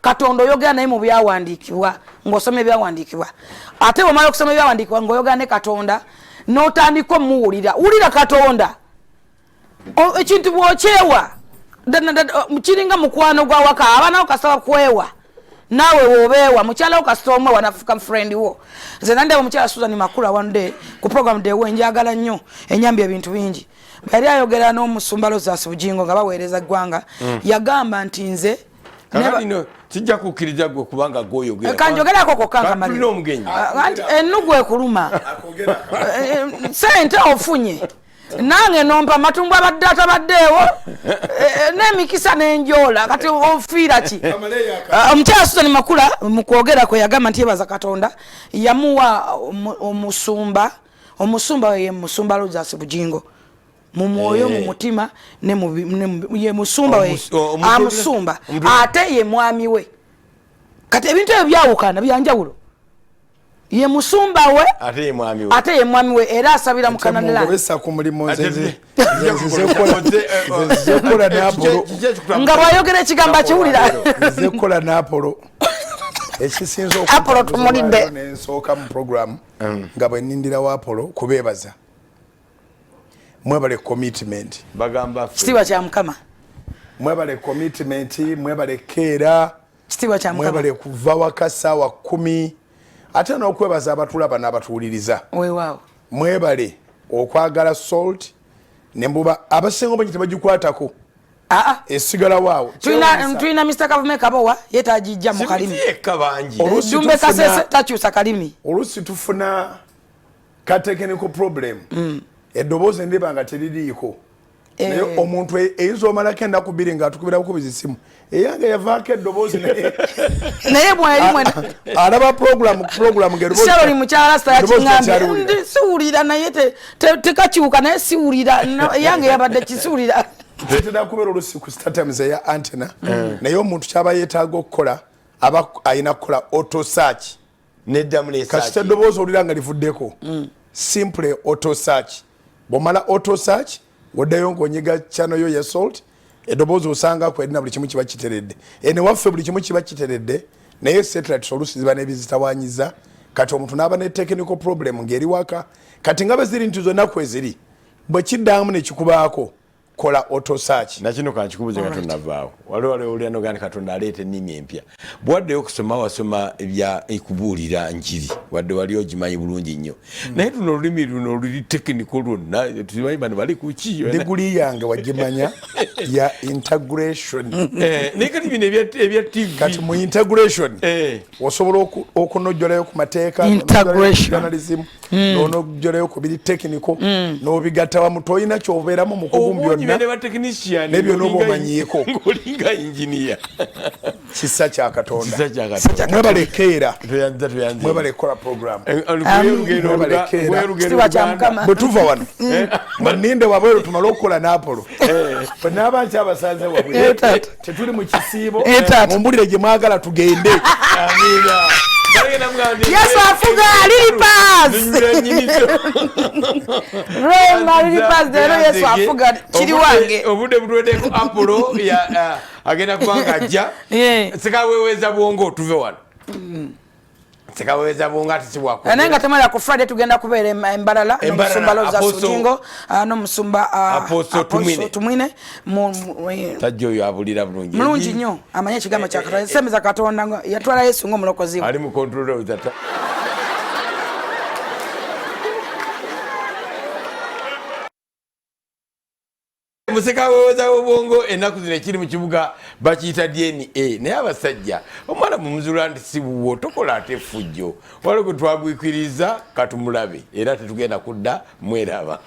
Katonda oyogera naye mu byawandikibwa ng'osoma ebyawandikibwa ate bw'omala okusoma ebyawandikibwa ng'oyogera ne Katonda n'otandika omuwulira wulira Katonda ekintu bw'okyewa kiringa mukwano gwa waka abaana okasaba kwewa nawe wobewa mukyala okasita omwe wanafuka friend wo nze nandaba mukyala Susan Makula one day ku program de wenjagala nnyo enyambye ebintu bingi bali ayogera n'omusumba Lozas Bujjingo nga baweereza ggwanga yagamba nti nze neba kijja kukkiriza gwe kubanga goyogera kanjogera ko kanga mali tulina omugenyi anti ennugu ekuluma sente ofunye nange nompa matumbu abadde atabaddeewo n'emikisa n'enjoola kati ofiira ki omukyala Susan Makula mu kwogera kwe yagamba nti yebaza Katonda yamuwa omusumba ye musumba Lozas Bujjingo mu mwoyo mu mutima ne ye musumba we amusumba ate ye mwami we kati ebintu ebyo byawukana byanjawulo ye musumba we ate ye mwami we era asabira mu kananira ngobesa ku mulimo nzenze zekola n'Apolo nga bwayogera ekigamba kiwulira zekola n'Apolo ekisinzo Apolo tumulidde n'ensooka mu program nga bwe nnindira wa Apolo kubeebaza mwebale commitment bagamba kitiibwa kya Mukama mwebale commitment mwebale keera kitiibwa kya Mukama mwebale kuva wakasa wa 10 ate n'okwebaza abatulaba n'abatuwuliriza weewaawo mwebale okwagala salt nembuba abasenga obanyi tebagikwatako esigala waawo tulina Mr. Kavumeka Kabowa yetagijja mu kalimi Jumbe Kasese takyusa kalimi olusi tufuna ka technical problem eddoboozi ndiba nga teririiko naye omuntu eyinza omalako ennaku bbiri ng'atukubira bukubiza essimu eyange yavaako eddoboozi naye bw'eri alaba program Shaloni mukyala Rasta yakiŋŋambye siwulira naye tekakyuka naye siwulira eyange yabadde kisiwulira tetera kubeera olusi ku statims eya antena naye omuntu kyaba yeetaaga okukola aba ayina kukola auto search kasita eddoboozi olira nga livuddeko simple auto search bw'omala auto search oddayo ng'onyiga channel yo ya salt eddoboozi osanga kwedina buli kimu kiba kiteredde ene waffe buli kimu kiba kiteredde naye satellite olusi ziba n'ebizitawanyiza kati omuntu n'aba ne technical problem ng'eri waka kati nga bwe ziri nti zonna kweziri bwe kiddamu ne kikubaako kola auto search nakino kanchikubuze Katonda vaawo wale oli anogani Katonda aleete ennimi empya bwadde okusoma wasoma ebya ekubuulira njiri wadde wali ogimanyi bulungi nnyo naye tuno olulimi luno luli technical lwonna tumanyi bano bali ku ki diguli yange wagimanya ya integration naye kati bino ebya TV kati mu integration osobola okunojjolayo ku mateeka journalism n'onojjolayo ku biri technical n'obigatta wamu toyina ky'obeeramu mu kugumu nebyo n'obamanyiiko ngolinga engineer kisa kya Katonda mwebale keera mwebale kola program bwe tuva wano maninde wabweru tumale okukola n'Apolo bwe naaba nkyabasanze wabwe tetuli mu kisiibo mumbulire gye mwagala tugende Yesu afuga lilipas Rema lilipas dero Yesu afuga kiri wange obude budwedeko Apolo ya agenda kubanga ajja sekaweweza bwongo tuve wano sekaweweza bwongo ati sibwako anenga temala ku Friday tugenda kubeera embalala n'omusumba Lozas Bujjingo n'omusumba Apostle Tumwine tajjo yo abulira bulungi mulungi nnyo amanye ekigambo kya Katonda semeza Katonda yatwala Yesu ng'omulokozi ali mu control utata museka weweza obwongo ennaku zino ekiri mu kibuga bakiyita DNA naye abasajja omwana mu muzulandi si buwo tokola ate effujjo waliwo gwe twagwikiriza katumulabe era tetugenda kudda mweraba